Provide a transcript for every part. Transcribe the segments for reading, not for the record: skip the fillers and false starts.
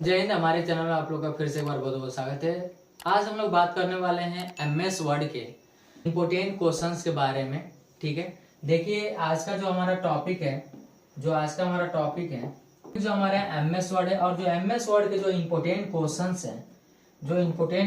जय हिंद। हमारे चैनल में आप लोग का फिर से एक बार बहुत बहुत स्वागत है। आज हम लोग बात करने वाले हैं एमएस वर्ड के इम्पोर्टेंट क्वेश्चंस के बारे में। ठीक है, देखिए आज का जो हमारा टॉपिक है, जो हमारा एमएस वर्ड है और जो एमएस वर्ड के जो इम्पोर्टेंट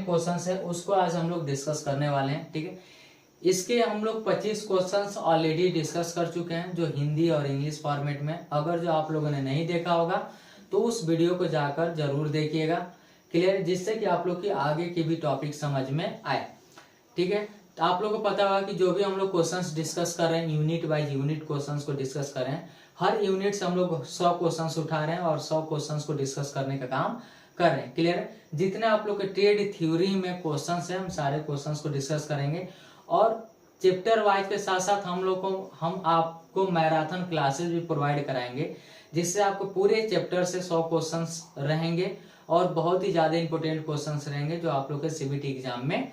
क्वेश्चंस है उसको आज हम लोग डिस्कस करने वाले हैं। ठीक है, इसके हम लोग 25 क्वेश्चंस ऑलरेडी डिस्कस कर चुके हैं जो हिंदी और इंग्लिश फॉर्मेट में। अगर जो आप लोगों ने नहीं देखा होगा तो उस वीडियो को जाकर जरूर देखिएगा, क्लियर, जिससे कि आप लोग की आगे की भी टॉपिक समझ में आए। ठीक है, तो आप लोगों को पता होगा कि जो भी हम लोग क्वेश्चंस डिस्कस कर रहे हैं, यूनिट बाय यूनिट क्वेश्चंस को डिस्कस कर रहे हैं। हर यूनिट से हम लोग 100 क्वेश्चंस उठा रहे हैं और 100 क्वेश्चंस को डिस्कस करने का काम कर रहे हैं। क्लियर है, जितने आप लोग के ट्रेड थ्योरी में क्वेश्चंस है हम सारे क्वेश्चंस को डिस्कस करेंगे और चैप्टर वाइज के साथ साथ हम आपको मैराथन क्लासेस भी प्रोवाइड कराएंगे, जिससे आपको पूरे चैप्टर से 100 क्वेश्चंस रहेंगे और बहुत ही ज्यादा इंपॉर्टेंट क्वेश्चंस रहेंगे जो आप लोग के सीबीटी एग्जाम में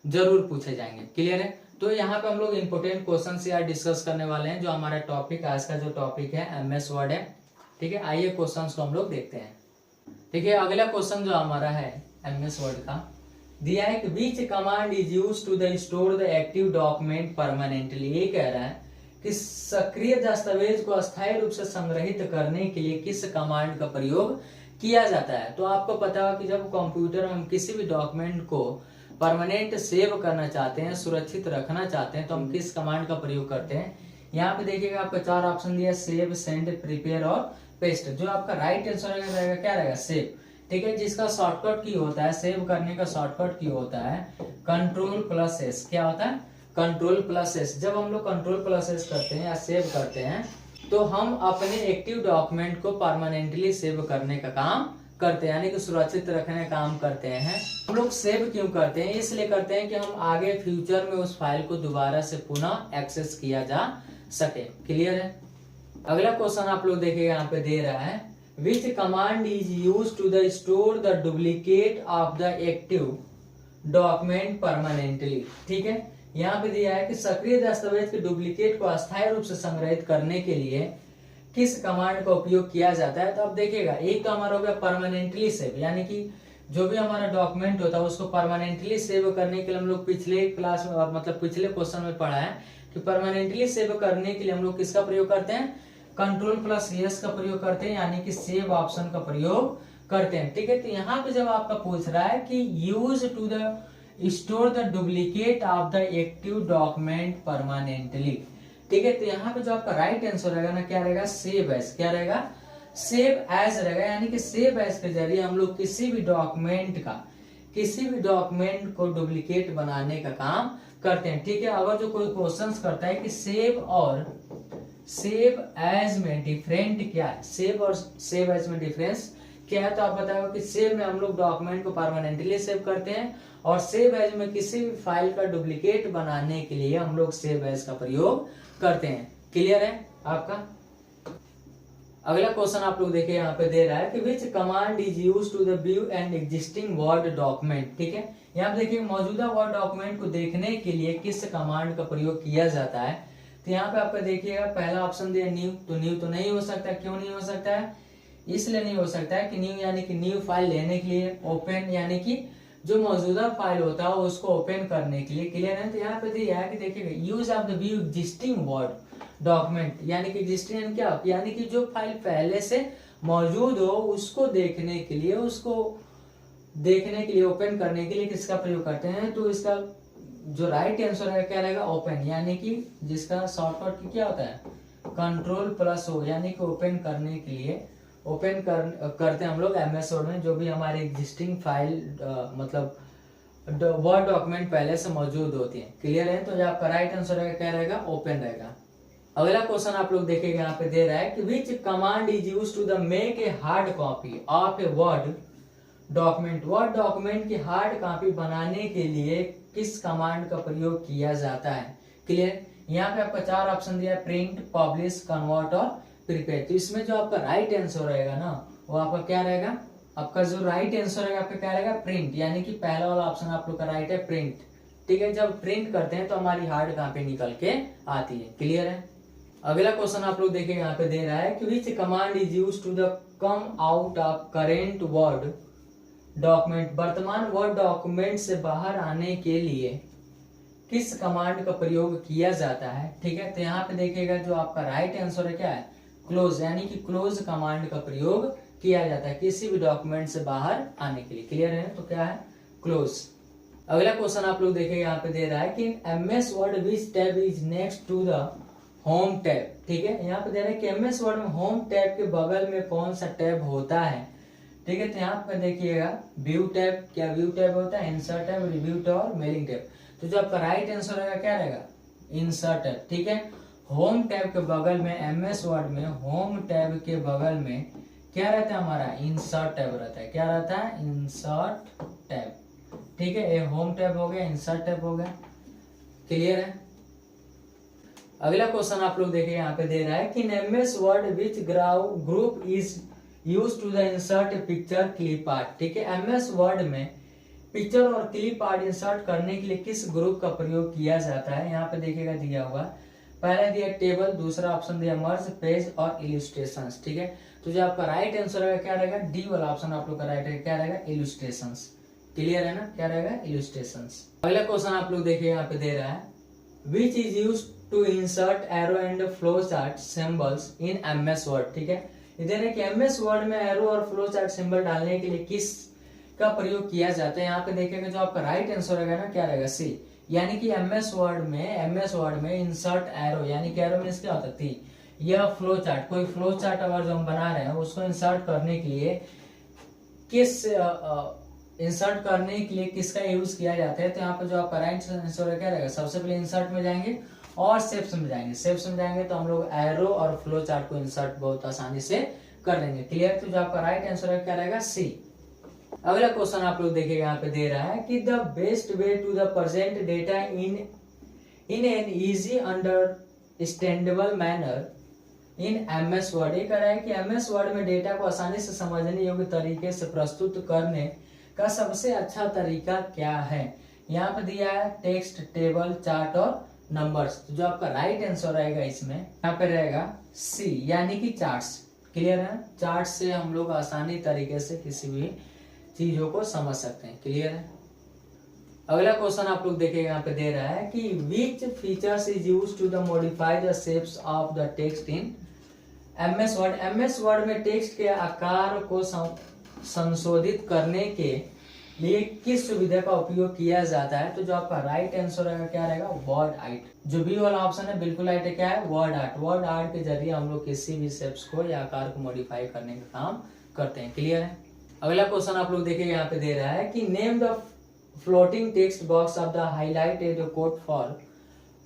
जरूर पूछे जाएंगे। क्लियर है, तो यहाँ पे हम लोग इंपॉर्टेंट क्वेश्चंस यार डिस्कस करने वाले हैं। जो हमारा टॉपिक आज का जो टॉपिक है एमएस वर्ड है। ठीक है, आइए क्वेश्चंस को हम लोग देखते हैं। देखिए अगला क्वेश्चन जो हमारा है एमएस वर्ड का दिया है कि which command is use to the store the active document permanently. ये कह रहा है कि सक्रिय दस्तावेज को अस्थायी रूप से संग्रहित करने के लिए किस कमांड का प्रयोग किया जाता है। तो आपको पता है कि जब कंप्यूटर में हम किसी भी डॉक्यूमेंट को परमानेंट सेव करना चाहते हैं, सुरक्षित रखना चाहते हैं, तो हम किस कमांड का प्रयोग करते हैं। यहाँ पे देखिएगा आपको 4 ऑप्शन दिया, सेव, सेंड, प्रिपेयर और पेस्ट। जो आपका राइट आंसर रहेगा क्या रहेगा, सेव। ठीक है, जिसका शॉर्टकट की होता है, सेव करने का शॉर्टकट की होता है Ctrl+S। क्या होता है, Ctrl+S। जब हम लोग Ctrl+S करते हैं या सेव करते हैं तो हम अपने एक्टिव डॉक्यूमेंट को परमानेंटली सेव करने का काम करते हैं, यानी कि सुरक्षित रखने का काम करते हैं। हम लोग सेव क्यों करते हैं, इसलिए करते हैं कि हम आगे फ्यूचर में उस फाइल को दोबारा से पुनः एक्सेस किया जा सके। क्लियर है, अगला क्वेश्चन आप लोग देखिएगा यहाँ पे दे रहा है which command is use to the store the duplicate of the active document permanently. ठीक है, यहाँ पे दिया है कि सक्रिय दस्तावेज के डुप्लीकेट को अस्थायी रूप से संग्रहित करने के लिए किस कमांड का उपयोग किया जाता है। तो अब देखिएगा एक तो हमारा हो गया परमानेंटली सेव, यानी कि जो भी हमारा डॉक्यूमेंट होता है उसको परमानेंटली सेव करने के लिए हम लोग पिछले क्लास में मतलब पिछले क्वेश्चन में पढ़ा है कि परमानेंटली सेव करने के लिए हम लोग किसका प्रयोग करते हैं, Ctrl+S का प्रयोग करते हैं, यानी कि सेव ऑप्शन का प्रयोग करते हैं। ठीक है, तो यहाँ पे जब आपका पूछ रहा है कि use to the store the duplicate of the active document permanently. ठीक है, तो यहाँ पे जो आपका राइट आंसर रहेगा ना क्या रहेगा, सेव एज। क्या रहेगा, सेव एज रहेगा, यानी कि सेव एज के जरिए हम लोग किसी भी डॉक्यूमेंट को डुप्लीकेट बनाने का काम करते हैं। ठीक है, अगर जो कोई क्वेश्चन करता है कि सेव और सेव एज में डिफरेंट क्या है, सेव और सेव एज में डिफरेंस क्या है, तो आप बताओ कि सेव में हम लोग डॉक्यूमेंट को परमानेंटली सेव करते हैं और सेव एज में किसी भी फाइल का डुप्लीकेट बनाने के लिए हम लोग सेव एज का प्रयोग करते हैं। क्लियर है आपका। अगला क्वेश्चन आप लोग देखिए यहाँ पे दे रहा है कि which command is use to the view and existing word document. ठीक है, यहाँ पे देखिए मौजूदा वर्ड डॉक्यूमेंट को देखने के लिए किस कमांड का प्रयोग किया जाता है। तो यहाँ पे आपका देखिएगा पहला ऑप्शन दिया न्यू, तो न्यू तो नहीं हो सकता। क्यों नहीं हो सकता है, इसलिए नहीं हो सकता है कि न्यू यानी कि न्यू फाइल लेने के लिए, ओपन यानी कि जो मौजूदा फाइल होता है उसको ओपन करने के लिए। क्लियर है, तो यहाँ पे दिया है कि देखिएगा use of the view existing word document, यानी कि एग्जिस्टिंग यानी क्या, यानी कि जो फाइल पहले से मौजूद हो उसको देखने के लिए ओपन करने के लिए किसका प्रयोग करते हैं। तो इसका जो राइट आंसर है क्या रहेगा, ओपन, यानी कि जिसका शॉर्टकट क्या होता है Ctrl+O, यानी कि ओपन करने के लिए करते हैं हम लोग एमएस वर्ड में जो भी हमारी एग्जिस्टिंग फाइल मतलब वर्ड डॉक्यूमेंट पहले से मौजूद होती है। क्लियर है, तो आपका राइट आंसर रहेगा क्या रहेगा, ओपन रहेगा। अगला क्वेश्चन आप लोग देखेंगे यहाँ पे दे रहा है कि which command is use to the make a hard copy of a word document की हार्ड कॉपी बनाने के लिए किस कमांड का प्रयोग किया जाता है। क्लियर, यहाँ पे आपका 4 ऑप्शन दिया, प्रिंट, पब्लिश, कन्वर्ट और प्रिपेयर। तो इसमें जो आपका राइट आंसर रहेगा ना वो आपका क्या रहेगा, आपका जो राइट आंसर रहेगा आपका क्या रहेगा, प्रिंट, यानी कि पहला वाला ऑप्शन आप लोग का राइट है, प्रिंट। ठीक है, जब प्रिंट करते हैं तो हमारी हार्ड कॉपी निकल के आती है। क्लियर है, अगला क्वेश्चन आप लोग देखिए यहाँ पे दे रहा है कि which command is use to the come out of current word document, वर्तमान वर्ड डॉक्यूमेंट से बाहर आने के लिए किस कमांड का प्रयोग किया जाता है। ठीक है, तो यहाँ पे देखिएगा जो आपका राइट आंसर है क्या है, क्लोज, यानी कि क्लोज कमांड का प्रयोग किया जाता है किसी भी डॉक्यूमेंट से बाहर आने के लिए। क्लियर है, तो क्या है, क्लोज। अगला क्वेश्चन आप लोग देखिए यहाँ पे दे रहा है कि MS word which tab is next to the home tab. ठीक है, यहाँ पे दे रहा है कि MS वर्ड में होम टैब के बगल में कौन सा टैब होता है। ठीक है, तो यहाँ पे देखिएगा व्यू टैब, क्या व्यू टैब होता है, इंसर्ट टैब, रिव्यू टैब और मेलिंग टैब। तो जो आपका राइट आंसर रहेगा क्या रहेगा, इंसर्ट टैब। ठीक है, होम टैब के बगल में MS वर्ड में होम टैब के बगल में क्या रहता है हमारा, इंसर्ट टैब रहता है। क्या रहता है, इंसर्ट टैब। ठीक है, ये होम टैब हो गया, इंसर्ट टैब हो गया। क्लियर है। अगला क्वेश्चन आप लोग देखिए यहाँ पे दे रहा है कि MS word which group is use to the insert picture clip art. ठीक है, MS वर्ड में पिक्चर और क्लिप आर्ट इंसर्ट करने के लिए किस ग्रुप का प्रयोग किया जाता है। यहाँ पे देखिएगा दिया हुआ, पहला दिया टेबल, दूसरा ऑप्शन दिया मर्ज, पेज और इल्यूस्ट्रेशंस। ठीक है, तो जो आपका राइट आंसर रहेगा क्या रहेगा, डी वाला ऑप्शन आप लोग का राइट है, क्या रहेगा, इल्यूस्ट्रेशंस। क्लियर है ना, क्या रहेगा, इल्यूस्ट्रेशंस। अगला क्वेश्चन आप लोग देखिए यहाँ पे दे रहा है which is use to insert arrow and flow chart symbols in MS word. ठीक है, इधर है कि MS वर्ड में एरो और फ्लो चार्ट सिंबल डालने के लिए किस का प्रयोग किया जाता है। यहाँ पे देखिएगा जो आपका राइट आंसर रहेगा ना, क्या रहेगा, सी, यानी कि MS वर्ड में इंसर्ट एरो, यानी कि एरो मींस क्या होता है, यह फ्लो चार्ट, कोई फ्लो चार्ट अगर जो हम बना रहे हैं उसको इंसर्ट करने के लिए किसका यूज किया जाता है। तो यहाँ पे जो आपका राइट आंसर है क्या रहेगा, सबसे पहले इंसर्ट में जाएंगे और शेप्स में जाएंगे। शेप्स में जाएंगे तो हम लोग एरो और फ्लो चार्ट को इंसर्ट बहुत आसानी से कर लेंगे। क्लियर, तो जो आपका राइट आंसर है क्या रहेगा, सी। अगला क्वेश्चन आप लोग देखिए यहाँ पे दे रहा है कि the best way to the present data in an easy understandable manner in MS word. ये कह रहा है कि MS वर्ड में डेटा को आसानी से समझने योग्य तरीके से प्रस्तुत करने का सबसे अच्छा तरीका क्या है। यहाँ पे दिया है टेक्स्ट, टेबल, चार्ट और नंबर्स। तो जो आपका राइट आंसर रहेगा इसमें यहाँ पे रहेगा सी, यानी कि चार्ट्स। क्लियर है, चार्ट से हम लोग आसानी तरीके से किसी भी चीजों को समझ सकते हैं। क्लियर है। अगला क्वेश्चन आप लोग देखिए यहाँ पे दे रहा है कि which features is use to the modify the shapes of the text in MS Word. MS word में टेक्स्ट के आकार को संशोधित करने के लिए किस सुविधा का उपयोग किया जाता है। तो जो आपका राइट आंसर रहेगा क्या रहेगा, वर्ड आर्ट। जो बी वाला ऑप्शन है बिल्कुल राइट है, क्या है, वर्ड आर्ट। वर्ड आर्ट के जरिए हम लोग किसी भी शेप्स को या आकार को मॉडिफाई करने का काम करते हैं। क्लियर है। अगला क्वेश्चन आप लोग देखिए यहाँ पे दे रहा है कि name the floating text box of the highlighted code for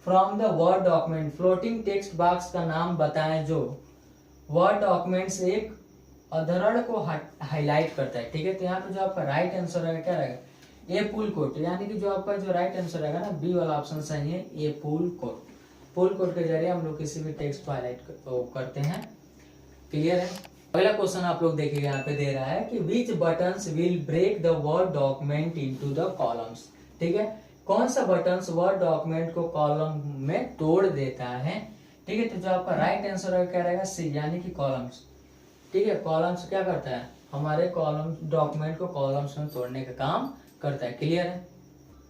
from the Word document. Floating text box का नाम बताएं जो वर्ड डॉक्यूमेंट से एक अधरण को हाईलाइट करता है। ठीक है, तो यहाँ पे जो आपका राइट आंसर रहेगा क्या रहेगा, ए पुल कोड, यानी कि जो आपका जो राइट आंसर रहेगा ना, बी वाला ऑप्शन सही है, ए पुल कोड। पुल कोड के जरिए हम लोग किसी भी टेक्स्ट को हाईलाइट करते हैं। क्लियर है। अगला क्वेश्चन आप लोग देखिए यहाँ पे दे रहा है कि which buttons will break the Word document into the columns. ठीक है, कौन सा बटन्स वर्ड डॉक्यूमेंट को कॉलम में तोड़ देता है। ठीक है, तो जो आपका राइट आंसर क्या रहेगा, सी, यानी कि कॉलम्स। ठीक है, कॉलम्स क्या करता है, हमारे कॉलम डॉक्यूमेंट को कॉलम्स में तोड़ने का काम करता है। क्लियर है।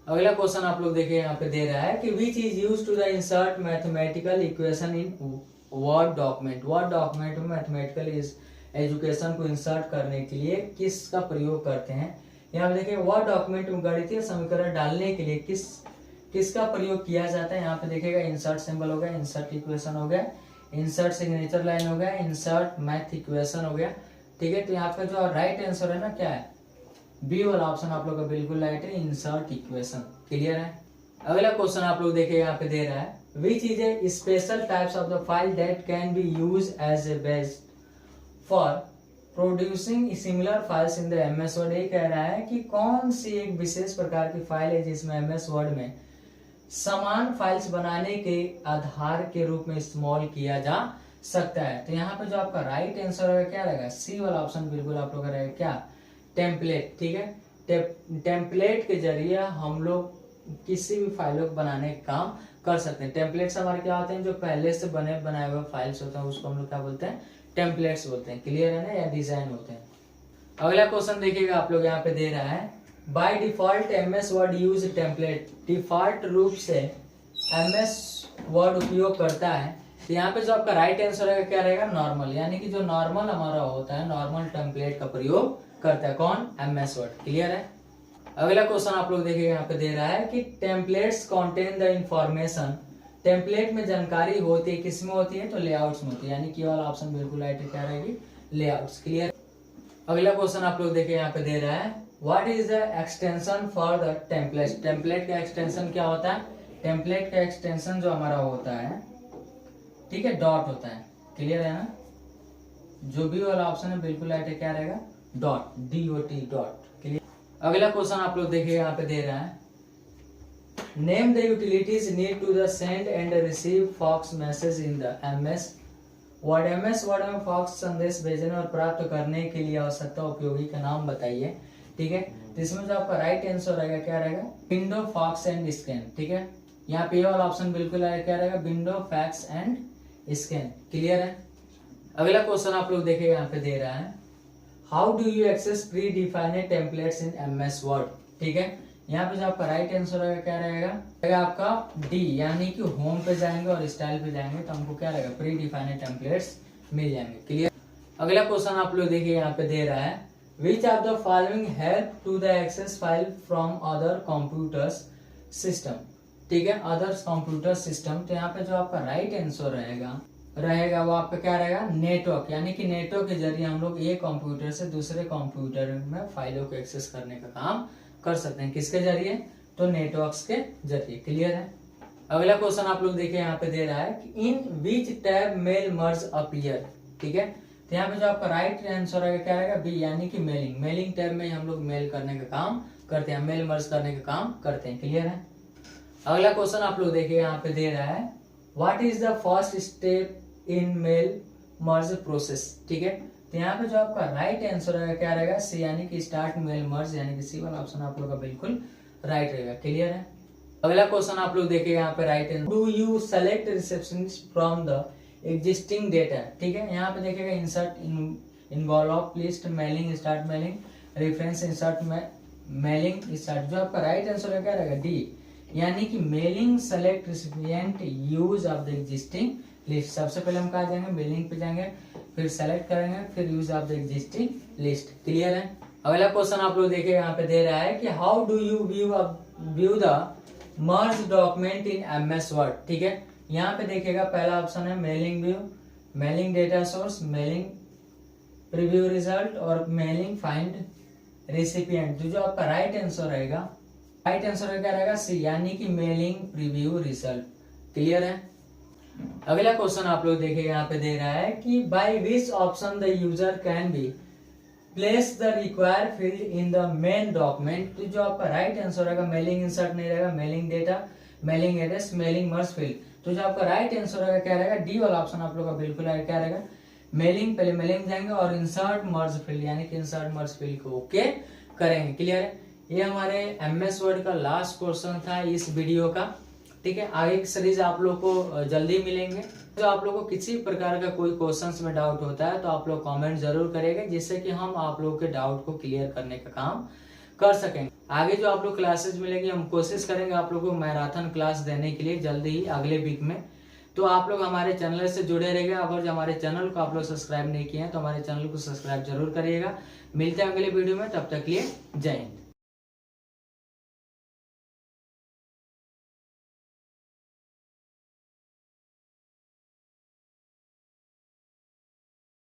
अगला क्वेश्चन आप लोग देखिए यहाँ पे दे रहा है कि which is use to the insert mathematical equation in word document. Word document में मैथमेटिकल एजुकेशन को इंसर्ट करने के लिए किसका प्रयोग करते हैं। यहाँ पे देखिए वर्ड डॉक्यूमेंट में गणितीय समीकरण डालने के लिए किसका प्रयोग किया जाता है। यहाँ पे देखिएगा इंसर्ट सिंबल हो गया, इंसर्ट इक्वेशन हो गया, इंसर्ट सिग्नेचर लाइन हो गया, इंसर्ट मैथ इक्वेशन हो गया। ठीक है, तो यहाँ पे जो राइट आंसर है ना क्या है, बी वाला ऑप्शन आप लोग का बिल्कुल राइट है, इंसर्ट इक्वेशन। क्लियर है। अगला क्वेश्चन आप लोग देखिए यहाँ पे दे रहा है which is a special types of the file that can be use as a base for producing similar files in the MS word. ये कह रहा है कि कौन सी एक विशेष प्रकार की फाइल है जिसमें MS वर्ड में समान फाइल्स बनाने के आधार के रूप में इस्तेमाल किया जा सकता है। तो यहाँ पे जो आपका राइट आंसर है क्या रहेगा, सी वाला ऑप्शन बिल्कुल आप लोग का रहेगा, क्या, टेम्पलेट। ठीक है, टेम्पलेट के जरिए हम लोग किसी भी फाइलों को बनाने का काम कर सकते हैं। टेम्पलेट्स हमारे क्या होते हैं, जो पहले से बनाए हुए फाइल्स होते हैं उसको हम लोग क्या बोलते हैं, टेम्पलेट्स बोलते हैं, क्लियर है ना, या डिजाइन होते हैं। अगला क्वेश्चन देखिएगा आप लोग यहाँ पे दे रहा है, by default MS word use template, default रूप से MS वर्ड उपयोग करता है। तो यहाँ पे जो आपका राइट आंसर रहेगा क्या रहेगा, नॉर्मल, यानी कि जो नॉर्मल हमारा होता है नॉर्मल टेम्पलेट का प्रयोग करता है कौन, MS वर्ड, क्लियर है। अगला क्वेश्चन आप लोग देखिए यहाँ पे दे रहा है कि templates contain the information, template में जानकारी होती है, किसमें होती है, तो लेआउट्स में होती है, यानी कि वाला ऑप्शन बिल्कुल राइट है, क्या रहेगी, लेआउट्स, क्लियर। अगला क्वेश्चन आप लोग देखिए यहाँ पे दे रहा है, what is the extension for the template, template का एक्सटेंशन क्या होता है, टेम्पलेट का एक्सटेंशन जो हमारा होता है, ठीक है, डॉट होता है, क्लियर है ना, जो भी वाला ऑप्शन है बिल्कुल राइट है, क्या रहेगा, डॉट, DOT, डॉट, क्लियर। अगला क्वेश्चन आप लोग देखिए यहाँ पे दे रहा है, name the utilities need to the send and receive fox message in the MS word में फॉक्स संदेश भेजने और प्राप्त करने के लिए आवश्यकता उपयोगी का नाम बताइए, ठीक है। तो इसमें जो आपका राइट आंसर रहेगा क्या रहेगा, विंडो, फॉक्स एंड स्कैन, ठीक है। यहाँ पे वाला ऑप्शन बिल्कुल क्या रहेगा, window, fax and scan, clear है। अगला क्वेश्चन आप लोग देखिए यहाँ पे दे रहा है, how do you access predefined templates in MS word, ठीक है। यहाँ पे जो आपका राइट आंसर रहेगा क्या रहेगा आपका D, यानी कि होम पे जाएंगे और स्टाइल पे जाएंगे तो हमको क्या रहेगा, प्री डिफाइनेड टेम्पलेट्स मिल जाएंगे, क्लियर। अगला क्वेश्चन आप लोग देखिए यहाँ पे दे रहा है, which of the following help to the access file from other computers system, ठीक है, अदर्स कंप्यूटर सिस्टम। तो यहाँ पे जो आपका राइट आंसर रहेगा वो आपका क्या रहेगा, नेटवर्क, यानी कि नेटवर्क के जरिए हम लोग एक कंप्यूटर से दूसरे कंप्यूटर में फाइलों को एक्सेस करने का काम कर सकते हैं, किसके जरिए, तो नेटवर्क्स के जरिए, क्लियर है। अगला क्वेश्चन आप लोग देखिए यहाँ पे दे रहा है कि in which tab mail merge appear, ठीक है। तो यहाँ पे जो आपका राइट आंसर रहेगा क्या रहेगा, B, यानी कि मेलिंग टैब में हम लोग मेल करने का काम करते हैं, मेल मर्ज करने का काम करते हैं, क्लियर है। अगला क्वेश्चन आप लोग देखिए यहाँ पे दे रहा है, what is the first step in mail merge process, ठीक है। तो यहाँ पे जो आपका राइट आंसर रहेगा क्या रहेगा, C, यानी कि स्टार्ट मेल मर्ज, यानी कि C वाला ऑप्शन आप लोग का बिल्कुल राइट रहेगा, क्लियर है। अगला क्वेश्चन आप लोग देखिएगा यहाँ पे right answer, do you select receptionist from the existing data, ठीक है। यहाँ पे देखिएगा insert involve list, mailing, start mailing, reference, insert mailing, start. जो आपका राइट आंसर है क्या रहेगा, D, यानी कि mailing select recipient use of the existing list. सबसे पहले हम कहा जाएंगे, मेलिंग पे जाएंगे, फिर सेलेक्ट करेंगे, फिर use of the existing list, clear है। अगला क्वेश्चन आप लोग देखिए यहाँ पे दे रहा है कि how do you view the merge document in MS word, ठीक है। यहाँ पे देखिएगा पहला ऑप्शन है mailing view, mailing data source, mailing preview result और मेलिंग फाइंड रेसिपिएंट। जो आपका राइट आंसर रहेगा क्या रहेगा, C, यानी कि मेलिंग प्रीव्यू रिजल्ट, क्लियर है। अगला क्वेश्चन आप लोग देखिए यहाँ पे दे रहा है कि by which option the user can be place the required field in the main document. तो जो आपका राइट आंसर रहेगा, मेलिंग इंसर्ट नहीं रहेगा, mailing data, mailing address, mailing मर्ज फील्ड। तो जो आपका राइट आंसर रहेगा क्या रहेगा, D वाला ऑप्शन आप लोग का बिल्कुल राइट, क्या रहेगा, मेलिंग, पहले मेलिंग जाएंगे और इंसर्ट मर्ज फील्ड, यानी कि इंसर्ट मर्ज फील्ड को ओके करेंगे, क्लियर है। ये हमारे MS वर्ड का लास्ट क्वेश्चन था इस वीडियो का, ठीक है। आगे की सीरीज आप लोग को जल्दी मिलेंगे। तो आप लोग को किसी प्रकार का कोई क्वेश्चंस में डाउट होता है तो आप लोग कमेंट जरूर करेंगे, जिससे कि हम आप लोगों के डाउट को क्लियर करने का काम कर सकेंगे। आगे जो आप लोग क्लासेस मिलेंगी, हम कोशिश करेंगे आप लोगों को मैराथन क्लास देने के लिए जल्दी ही अगले वीक में। तो आप लोग हमारे चैनल से जुड़े रहिएगा। अगर जो हमारे चैनल को आप लोग सब्सक्राइब नहीं किए हैं तो हमारे चैनल को सब्सक्राइब जरूर करिएगा। मिलते हैं अगले वीडियो में, तब तक के लिए जय हिंद।